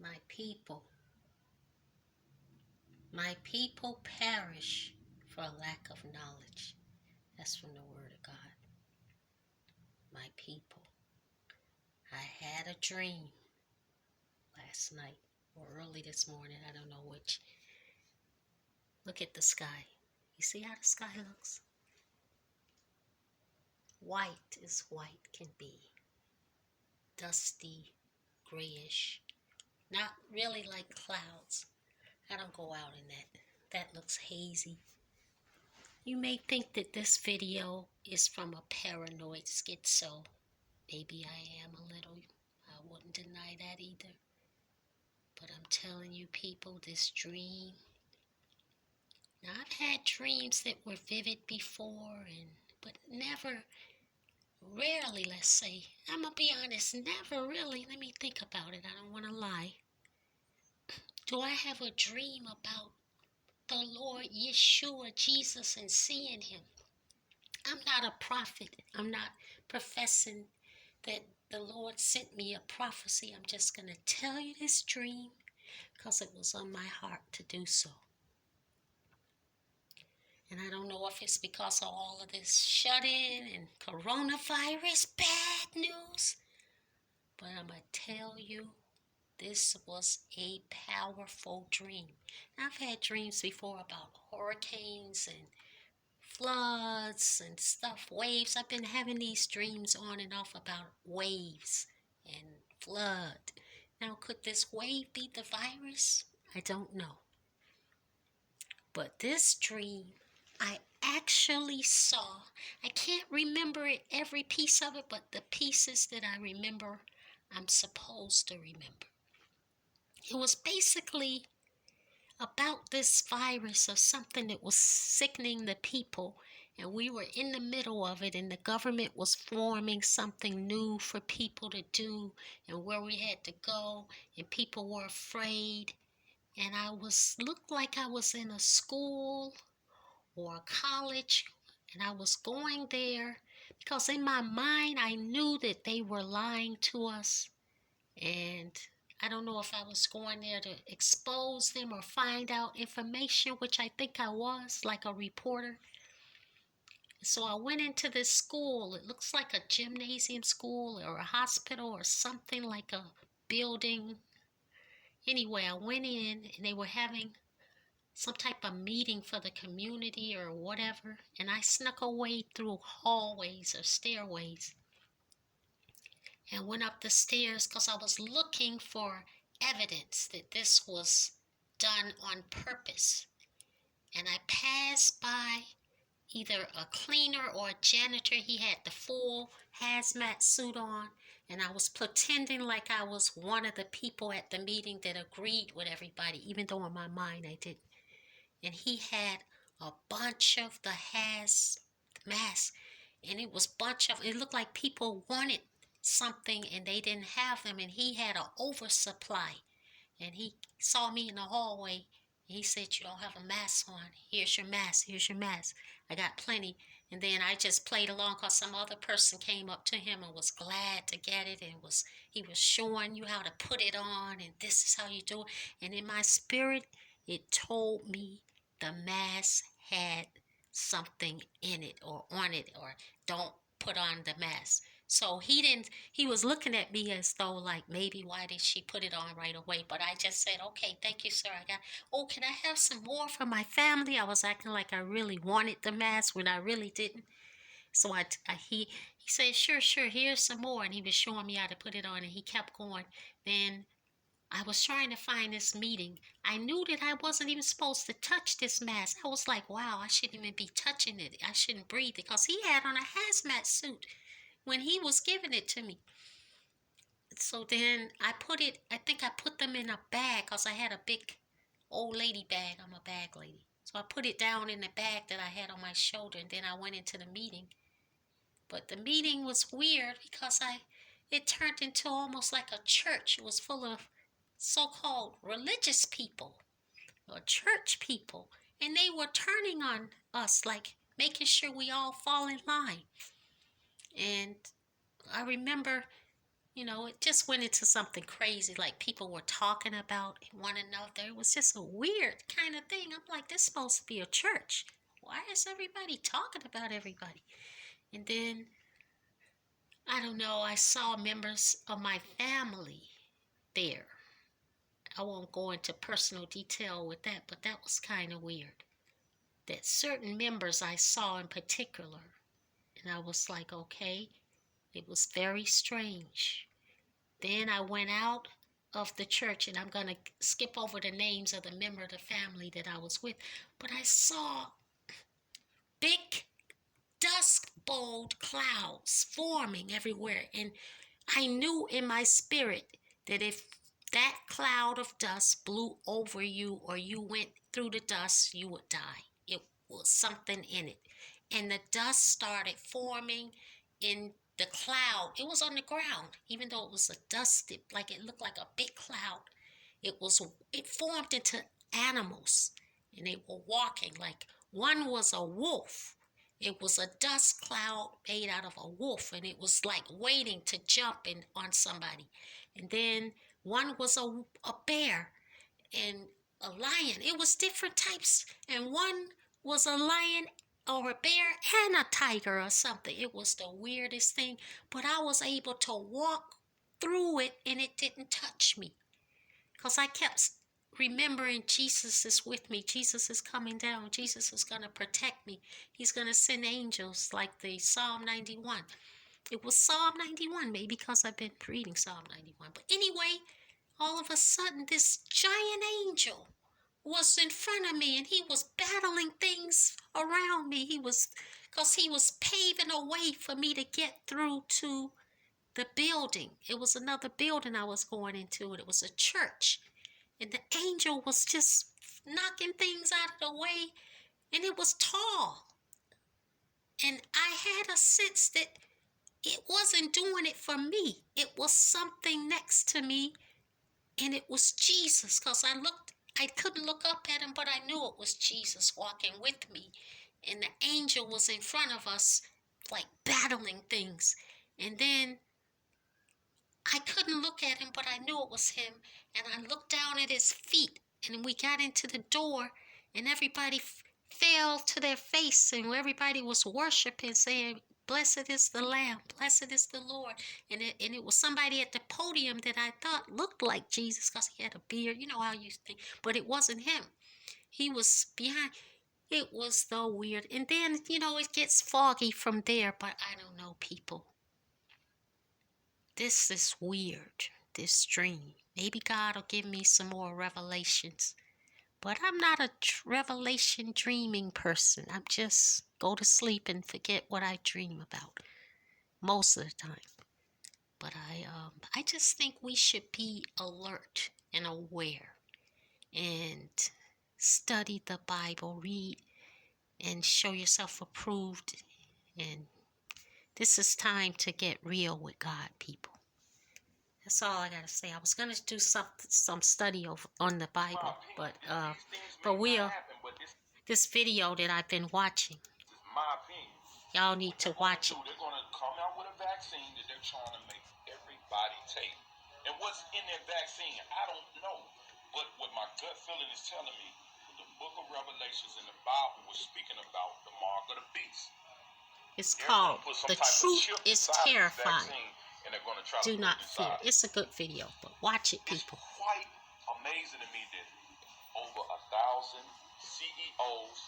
My people perish for a lack of knowledge. That's from the Word of God. My people. I had a dream last night or early this morning. I don't know which. Look at the sky. You see how the sky looks? White as white can be. Dusty, grayish. Not really like clouds. I don't go out in that. That looks hazy. You may think that this video is from a paranoid schizo. Maybe I am a little. I wouldn't deny that either. But I'm telling you people, this dream. Now I've had dreams that were vivid before, but never, rarely, let's say. I'm going to be honest, never really. Let me think about it. I don't want to lie. Do I have a dream about the Lord Yeshua, Jesus, and seeing him? I'm not a prophet. I'm not professing that the Lord sent me a prophecy. I'm just going to tell you this dream because it was on my heart to do so. And I don't know if it's because of all of this shut-in and coronavirus bad news, but I'm going to tell you, this was a powerful dream. I've had dreams before about hurricanes and floods and stuff, waves. I've been having these dreams on and off about waves and flood. Now, could this wave be the virus? I don't know. But this dream, I actually saw, I can't remember it, every piece of it, but the pieces that I remember, I'm supposed to remember. It was basically about this virus or something that was sickening the people, and we were in the middle of it, and the government was forming something new for people to do and where we had to go, and people were afraid. And looked like I was in a school or a college, and I was going there because in my mind I knew that they were lying to us, and I don't know if I was going there to expose them or find out information, which I think I was, like a reporter. So I went into this school. It looks like a gymnasium school or a hospital or something, like a building. Anyway, I went in and they were having some type of meeting for the community or whatever, and I snuck away through hallways or stairways and went up the stairs because I was looking for evidence that this was done on purpose. And I passed by either a cleaner or a janitor. He had the full hazmat suit on, and I was pretending like I was one of the people at the meeting that agreed with everybody, even though in my mind I didn't. And he had a bunch of the masks, and it was it looked like people wanted something and they didn't have them, and he had an oversupply. And he saw me in the hallway, and he said, "You don't have a mask on. Here's your mask. Here's your mask. I got plenty." And then I just played along because some other person came up to him and was glad to get it, and he was showing you how to put it on, and this is how you do it. And in my spirit, it told me the mask had something in it or on it, or don't put on the mask. So he was looking at me as though like, maybe why did she put it on right away? But I just said, "Okay, thank you, sir. Oh, can I have some more for my family?" I was acting like I really wanted the mask when I really didn't. So he said, "Sure, sure, here's some more." And he was showing me how to put it on, and he kept going. Then I was trying to find this meeting. I knew that I wasn't even supposed to touch this mask. I was like, wow, I shouldn't even be touching it. I shouldn't breathe it because he had on a hazmat suit when he was giving it to me. So then I think I put them in a bag because I had a big old lady bag. I'm a bag lady. So I put it down in the bag that I had on my shoulder, and then I went into the meeting. But the meeting was weird because it turned into almost like a church. It was full of so-called religious people or church people, and they were turning on us, like making sure we all fall in line. And I remember It just went into something crazy. Like people were talking about one another. It was just a weird kind of thing. I'm like, this is supposed to be a church. Why is everybody talking about everybody? And then, I don't know, I saw members of my family there. I won't go into personal detail with that, but that was kind of weird. That certain members I saw in particular, and I was like, okay, it was very strange. Then I went out of the church, and I'm going to skip over the names of the member of the family that I was with, but I saw big dust bowl clouds forming everywhere. And I knew in my spirit that if that cloud of dust blew over you or you went through the dust, you would die. It was something in it. And the dust started forming in the cloud. It was on the ground, even though it was a dusted, like it looked like a big cloud. It formed into animals, and they were walking like one was a wolf. It was a dust cloud made out of a wolf, and it was like waiting to jump in on somebody. And then one was a bear and a lion. It was different types, and one was a lion or a bear and a tiger or something. It was the weirdest thing, but I was able to walk through it, and it didn't touch me because I kept remembering Jesus is with me. Jesus is coming down. Jesus is going to protect me. He's going to send angels like the Psalm 91. It was Psalm 91, maybe because I've been reading Psalm 91. But anyway, all of a sudden, this giant angel was in front of me, and he was battling things around me. Because he was paving a way for me to get through to the building. It was another building I was going into, and it was a church. And the angel was just knocking things out of the way, and it was tall. And I had a sense that it wasn't doing it for me. It was something next to me, and it was Jesus. Because I couldn't look up at him, but I knew it was Jesus walking with me. And the angel was in front of us, like battling things. And then I couldn't look at him, but I knew it was him. And I looked down at his feet, and we got into the door, and everybody fell to their face, and everybody was worshiping, saying, "Blessed is the Lamb, blessed is the Lord." And it was somebody at the podium that I thought looked like Jesus because he had a beard. You know how you think, but it wasn't him. He was behind. It was so weird. And then, it gets foggy from there, but I don't know, people. This is weird, this dream. Maybe God will give me some more revelations. But I'm not a revelation dreaming person. I'm just go to sleep and forget what I dream about most of the time. But I just think we should be alert and aware and study the Bible, read and show yourself approved. And this is time to get real with God, people. That's all I gotta say. I was gonna do some study on the Bible, but this video that I've been watching, y'all need to watch it. They're gonna come out with a vaccine that they're trying to make everybody take. And what's in that vaccine, I don't know. But what my gut feeling is telling me, the book of Revelations in the Bible was speaking about the mark of the beast. It's called The Truth is Terrifying. And they're going to try Do not fear. It's a good video, but watch it, people. It's quite amazing to me that over 1,000 CEOs